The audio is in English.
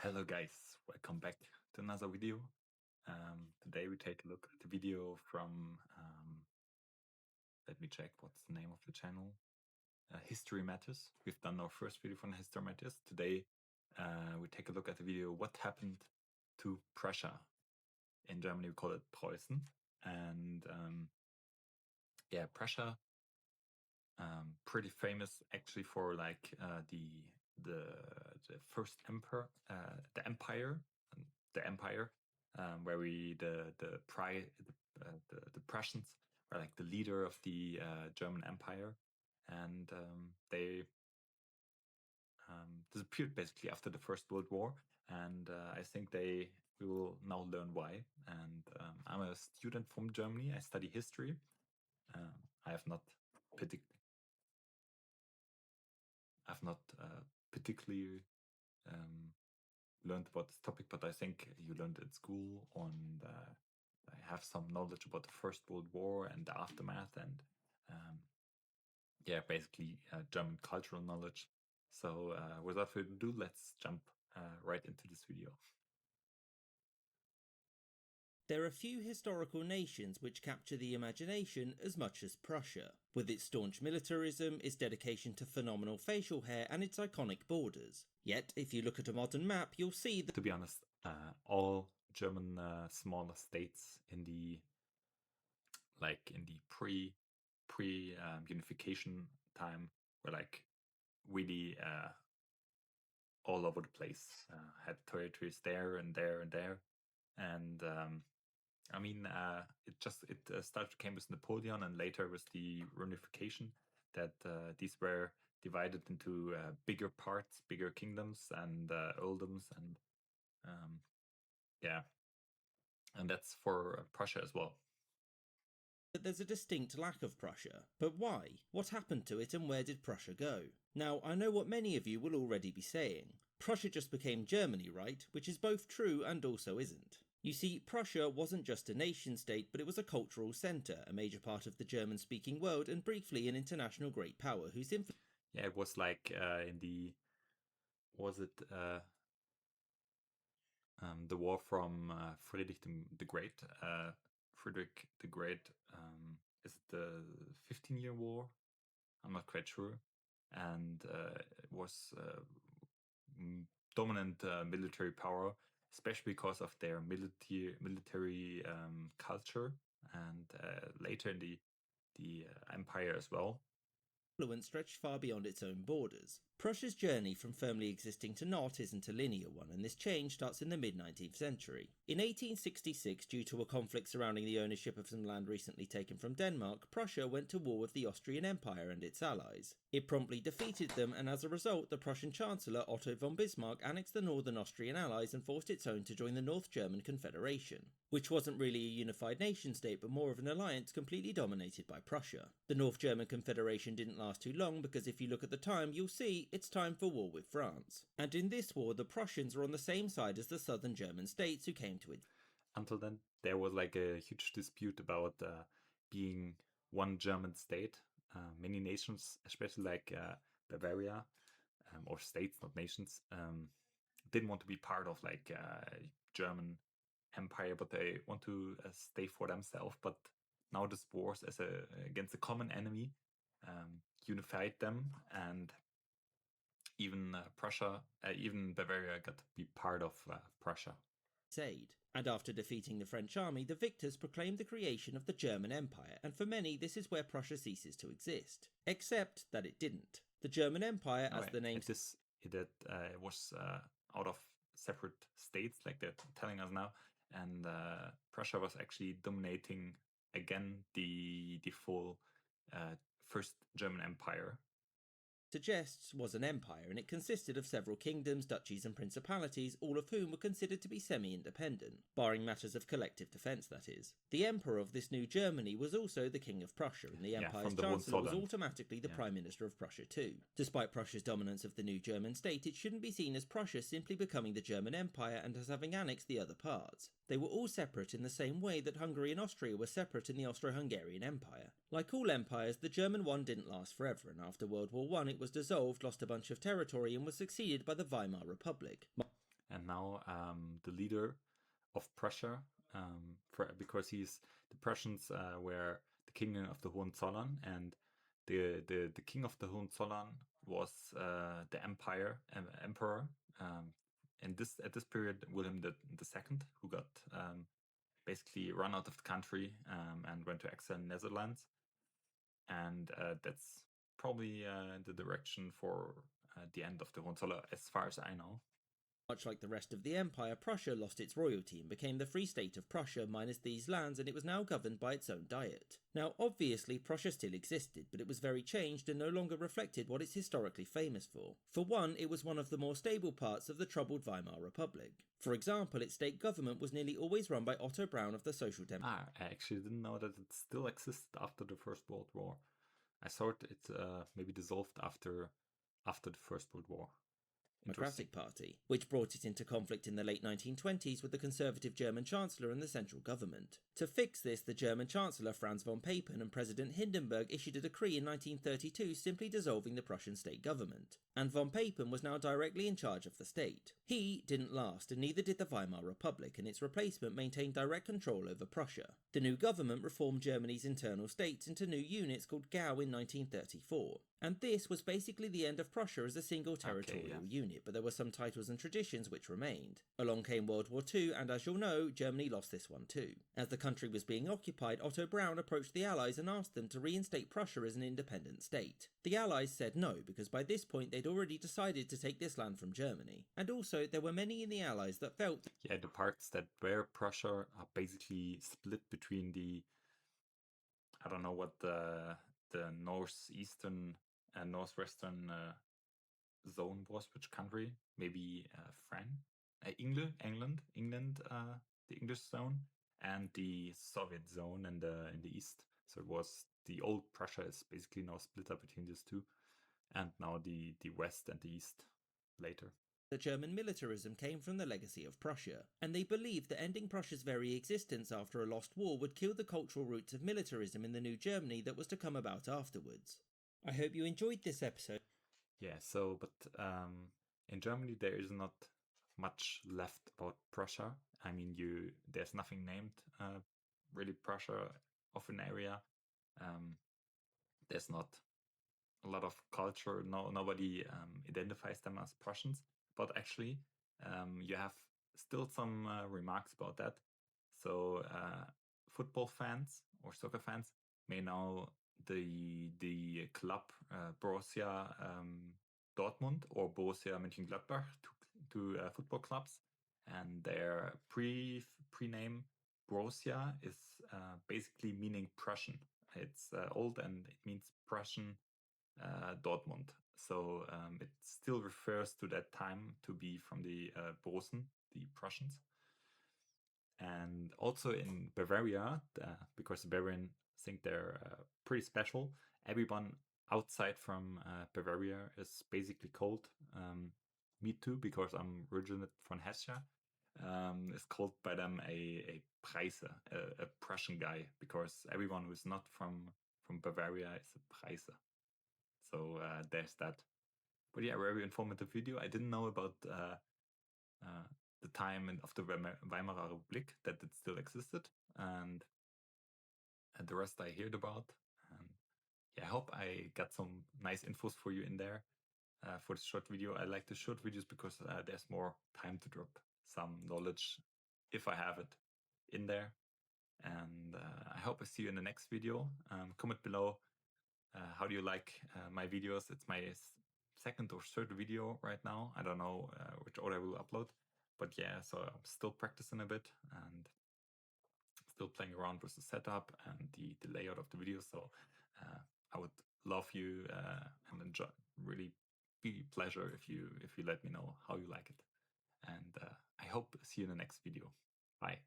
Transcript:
Hello guys, welcome back to another video. Today we take a look at the video from, let me check what's the name of the channel, History Matters. We've done our first video from History Matters. Today we take a look at the video What Happened to Prussia. In Germany we call it Preußen. And yeah, Prussia, pretty famous actually for like the first emperor, the empire, where the Prussians were like the leader of the German Empire, and they disappeared basically after the First World War. And I think we will now learn why. And I'm a student from Germany. I study history. I have not particularly learned about this topic, but I think you learned at school, and I have some knowledge about the First World War and the aftermath, and yeah, basically German cultural knowledge. So without further ado, let's jump right into this video. There are few historical nations which capture the imagination as much as Prussia, with its staunch militarism, its dedication to phenomenal facial hair, and its iconic borders. Yet, if you look at a modern map, you'll see that, to be honest, all German smaller states in the pre unification time were like really all over the place, had territories there and there and there, and I mean, it came with Napoleon, and later with the reunification, that these were divided into bigger parts, bigger kingdoms, and earldoms, and yeah, and that's for Prussia as well. there's a distinct lack of Prussia. But why? What happened to it and where did Prussia go? Now, I know what many of you will already be saying. Prussia just became Germany, right? Which is both true and also isn't. You see, Prussia wasn't just a nation-state, but it was a cultural centre, a major part of the German-speaking world, and briefly an international great power whose influence... Yeah, it was like the war from Friedrich the Great. Frederick the Great, is it the 15-year war? I'm not quite sure. And it was dominant military power, especially because of their military culture, and later in the empire as well. Influence stretched far beyond its own borders. Prussia's journey from firmly existing to not isn't a linear one, and this change starts in the mid-19th century. In 1866, due to a conflict surrounding the ownership of some land recently taken from Denmark, Prussia went to war with the Austrian Empire and its allies. It promptly defeated them, and as a result, the Prussian Chancellor Otto von Bismarck annexed the northern Austrian allies and forced its own to join the North German Confederation, which wasn't really a unified nation-state but more of an alliance completely dominated by Prussia. The North German Confederation didn't last too long, because if you look at the time, you'll see it's time for war with France. And in this war, the Prussians were on the same side as the southern German states who came to it. Until then, there was like a huge dispute about being one German state. Many nations, especially like Bavaria, or states, not nations, didn't want to be part of like German empire, but they want to stay for themselves. But now this wars against a common enemy unified them, and even even Bavaria got to be part of Prussia. Aid. And after defeating the French army, the victors proclaimed the creation of the German Empire, and for many this is where Prussia ceases to exist. Except that it didn't. The German Empire, as the name... It was out of separate states, like they're telling us now, and Prussia was actually dominating again the full First German Empire. Suggests was an empire, and it consisted of several kingdoms, duchies and principalities, all of whom were considered to be semi-independent, barring matters of collective defence, that is. The emperor of this new Germany was also the king of Prussia, and the empire's chancellor was automatically the prime minister of Prussia too. Despite Prussia's dominance of the new German state, it shouldn't be seen as Prussia simply becoming the German Empire and as having annexed the other parts. They were all separate in the same way that Hungary and Austria were separate in the Austro-Hungarian Empire. Like all empires, the German one didn't last forever, and after World War I it was dissolved, lost a bunch of territory, and was succeeded by the Weimar Republic. and now the leader of Prussia, because the Prussians were the kingdom of the Hohenzollern, and the king of the Hohenzollern was the emperor. At this period, William the Second, who got basically run out of the country and went to exile in Netherlands, and that's probably the direction for the end of the Hohenzollern, as far as I know. Much like the rest of the empire, Prussia lost its royalty and became the Free State of Prussia minus these lands, and it was now governed by its own diet. Now, obviously, Prussia still existed, but it was very changed and no longer reflected what it's historically famous for. For one, it was one of the more stable parts of the troubled Weimar Republic. For example, its state government was nearly always run by Otto Braun of the Social Democrats. I actually didn't know that it still existed after the First World War. I thought it maybe dissolved after the First World War. Democratic Party, which brought it into conflict in the late 1920s with the conservative German Chancellor and the central government. To fix this, the German Chancellor Franz von Papen and President Hindenburg issued a decree in 1932 simply dissolving the Prussian state government, and von Papen was now directly in charge of the state. He didn't last, and neither did the Weimar Republic, and its replacement maintained direct control over Prussia. The new government reformed Germany's internal states into new units called Gau in 1934. And this was basically the end of Prussia as a single territorial unit, but there were some titles and traditions which remained. Along came World War II, and as you'll know, Germany lost this one too. As the country was being occupied, Otto Braun approached the Allies and asked them to reinstate Prussia as an independent state. The Allies said no, because by this point they'd already decided to take this land from Germany. And also, there were many in the Allies that felt... Yeah, the parts that were Prussia are basically split between the... I don't know what the northeastern and northwestern zone was, which country? Maybe France, England, the English zone, and the Soviet zone in the east. So it was the old Prussia is basically now split up between these two, and now the west and the east later. The German militarism came from the legacy of Prussia, and they believed that ending Prussia's very existence after a lost war would kill the cultural roots of militarism in the new Germany that was to come about afterwards. I hope you enjoyed this episode. Yeah, so, but in Germany there is not much left about Prussia. I mean, there's nothing named really Prussia of an area. There's not a lot of culture. Nobody identifies them as Prussians. But actually, you have still some remarks about that. So football fans or soccer fans may know the club Borussia Dortmund or Borussia Mönchengladbach, two football clubs, and their pre-name Borussia is basically meaning Prussian. It's old and it means Prussian Dortmund. So it still refers to that time to be from the Borussen, the Prussians. And also in Bavaria, because the Bavarians think they're pretty special, everyone outside from Bavaria is basically called, me too, because I'm originally from Hesse, is called by them a Preise, a Prussian guy, because everyone who's not from Bavaria is a Preise. So there's that. But yeah, very informative video. I didn't know about the time of the Weimar Republic, that it still existed, and the rest I heard about. And yeah, I hope I got some nice infos for you in there for this short video. I like the short videos because there's more time to drop some knowledge, if I have it, in there. And I hope I see you in the next video. Comment below how do you like my videos. It's my second or third video right now. I don't know which order I will upload. But yeah, so I'm still practicing a bit and still playing around with the setup and the layout of the video. So I would love you and enjoy, really be a pleasure if you let me know how you like it. And I hope to see you in the next video. Bye.